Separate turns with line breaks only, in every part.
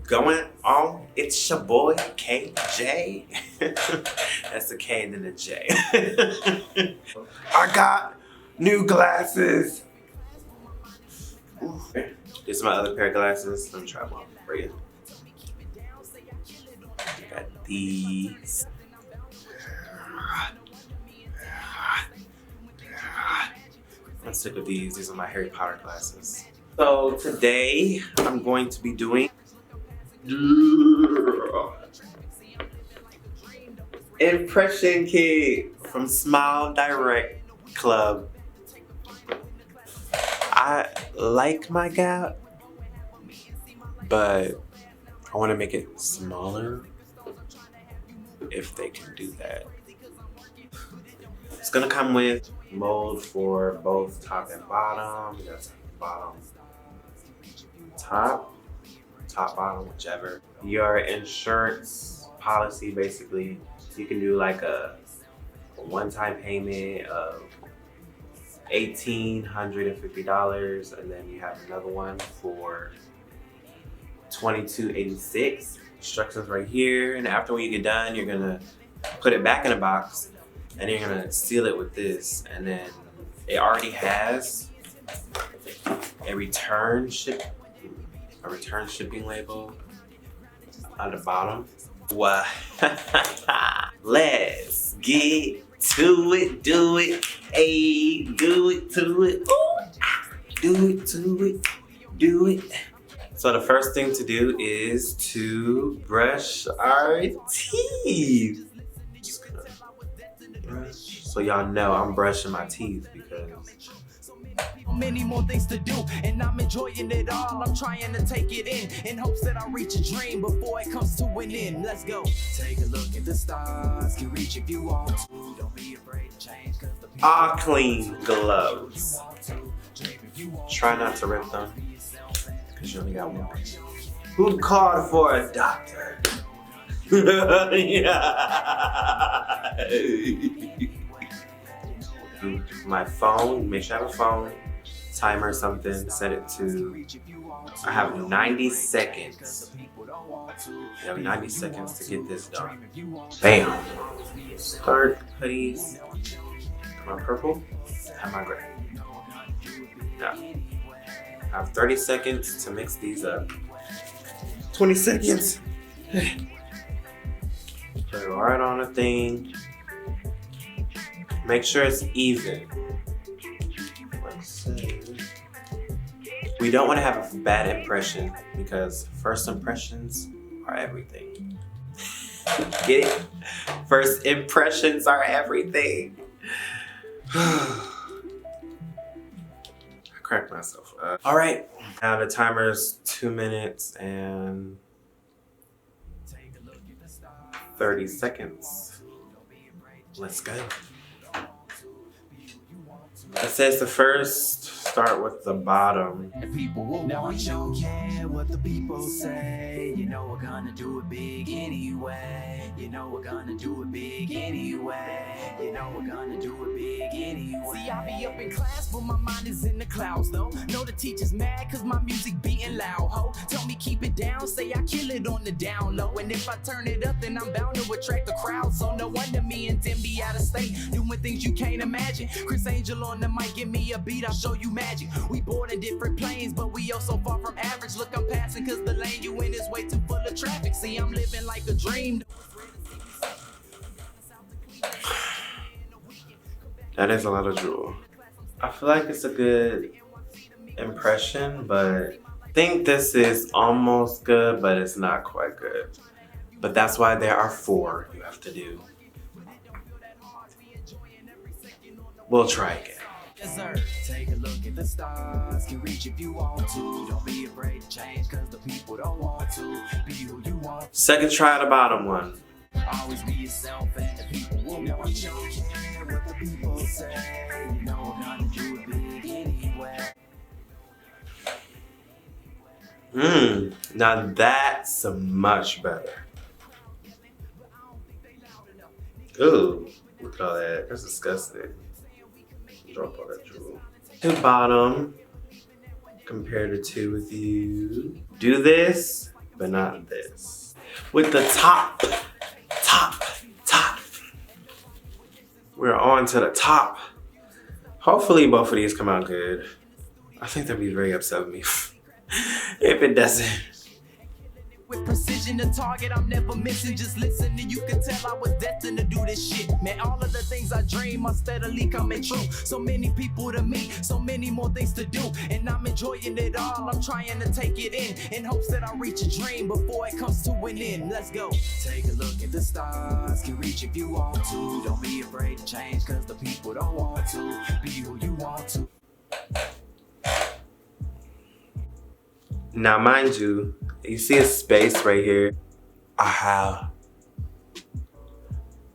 going on? It's your boy KJ. That's the K and then the J. I got new glasses. Ooh. This is my other pair of glasses. Let me try one for you. Got these. I'm sick of these. These are my Harry Potter glasses. So today I'm going to be doing Impression Kit from Smile Direct Club. I like my gap, but I want to make it smaller if they can do that. It's gonna come with mold for both top and bottom. You got bottom, top, bottom, whichever. Your insurance policy, basically, you can do like a one-time payment of $1,850, and then you have another one for $2,286. Instructions right here, and after when you get done, you're gonna put it back in a box, and you're gonna seal it with this, and then it already has a return shipping label on the bottom. Wow. Let's get to it, do it, ayy, do it to it, ooh, do it to it, do it. So the first thing to do is to brush our teeth. Just gonna brush. So y'all know I'm brushing my teeth because
many more things to do, and I'm enjoying it all. I'm trying to take it in hopes that I reach a dream before it comes to an end. Let's go. Take a look at the stars. Can reach if you want to. Don't be afraid to change, cause the
all clean gloves. Try not to rip them because you only got one. Who called for a doctor? My phone, make sure I have a phone, timer or something, set it to, I have 90 seconds. You have 90 seconds to get this done. Bam. Start hoodies. My purple and my gray. Yeah. I have 30 seconds to mix these up. 20 seconds. Put it right on the thing. Make sure it's even. Let's see. We don't want to have a bad impression because first impressions are everything. Get it? First impressions are everything. I cracked myself up. All right, now the timer's 2 minutes and 30 seconds. Let's go. It says to first start with the bottom.
people now we don't care what the people say. You know we're gonna do it big anyway. You know we're gonna do it big anyway. You know we're gonna do it big anyway. See, I be up in class, but my mind is in the clouds though. Know the teacher's mad cause my music beating loud, ho. Tell me keep it down, say I kill it on the down low. And if I turn it up, then I'm bound to attract the crowd. So no wonder me and Tim be out of state, doing things you can't imagine. Chris Angel on the mic, give me a beat, I'll show you magic. We board in different planes, but we all so far from average. Look, I'm passing cause the lane you in is way too full of traffic. See, I'm living like a dream.
That is a lot of drool. I feel like it's a good impression, but I think this is almost good, but it's not quite good. But that's why there are 4 you have to do. We'll try again.
Yes, sir. Take a look at the stars. Can reach if you want to. Don't be afraid to change cause the people don't want to. Be who you want.
Second try at the bottom one.
Always be yourself and the people will know what you care what the people say. You know we're gonna do it big anyway.
Now that's much better. Ooh, look at all that. That's disgusting. Drop all that drool. To bottom, compare the two with you. Do this but not this. With the top. We're on to the top. Hopefully both of these come out good. I think they'll be very upset with me if it doesn't.
With precision to target, I'm never missing. Just listen and you can tell I was destined to do this shit. Man, all of the things I dream are steadily coming true. So many people to meet, so many more things to do. And I'm enjoying it all, I'm trying to take it in hopes that I reach a dream before it comes to an end. Let's go. Take a look at the stars, can reach if you want to. Don't be afraid to change, cause the people don't want to. Be who you want to.
Now, mind you, you see a space right here. I have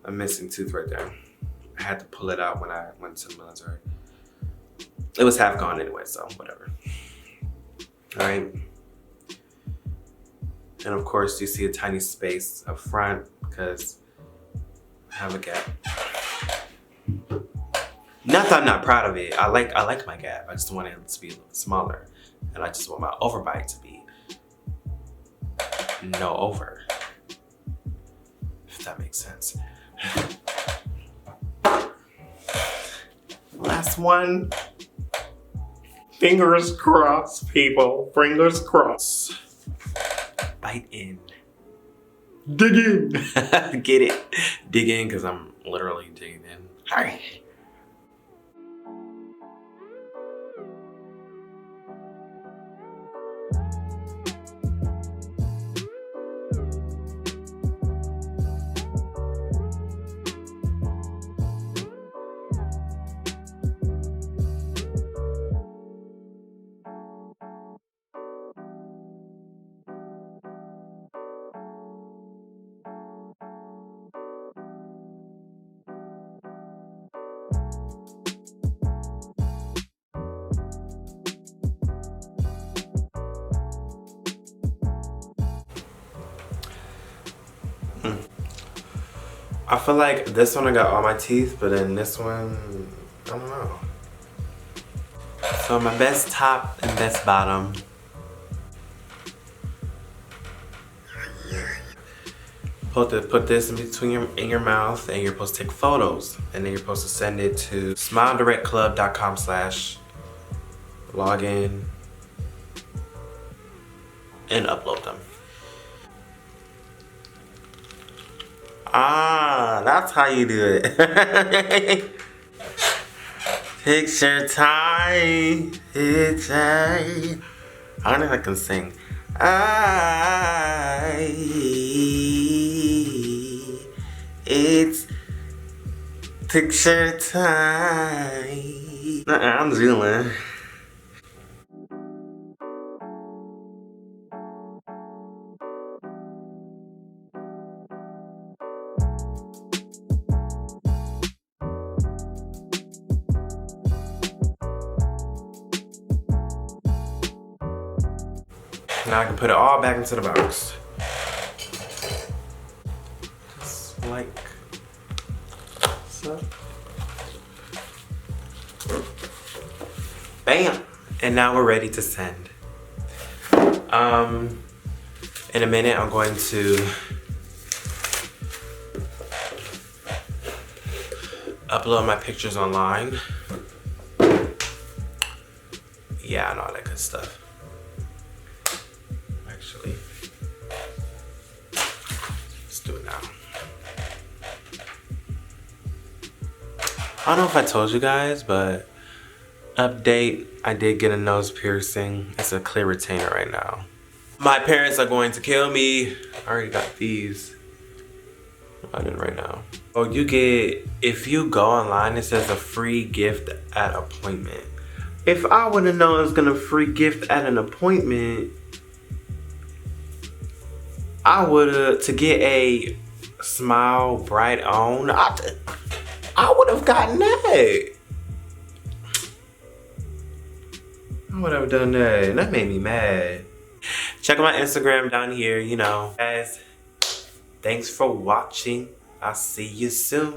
a missing tooth right there. I had to pull it out when I went to the military. It was half gone anyway, so whatever. All right. And of course, you see a tiny space up front because I have a gap. Not that I'm not proud of it. I like my gap. I just want it to be a little smaller. And I just want my overbite to be no over. If that makes sense. Last one. Fingers crossed, people. Fingers crossed. Bite in. Dig in. Get it? Dig in, because I'm literally digging in. All right. I feel like this one I got all my teeth, but then this one, I don't know. So my best top and best bottom. Put this in between your mouth, and you're supposed to take photos, and then you're supposed to send it to smiledirectclub.com/login and upload them. Ah, that's how you do it. Picture time. I don't think I can sing. It's picture time. I'm Zealand. Now I can put it all back into the box. Just like so. Bam! And now we're ready to send. In a minute I'm going to upload my pictures online. Yeah, and all that good stuff. Actually, let's do it now. I don't know if I told you guys, but update, I did get a nose piercing. It's a clear retainer right now. My parents are going to kill me. I already got these. I did right now. Oh, you get, if you go online, it says a free gift at appointment. If I would have known it was gonna free gift at an appointment, I would have, to get a Smile Bright On, I would have gotten that. I would have done that, and that made me mad. Check out my Instagram down here, you know. Guys, thanks for watching. I'll see you soon.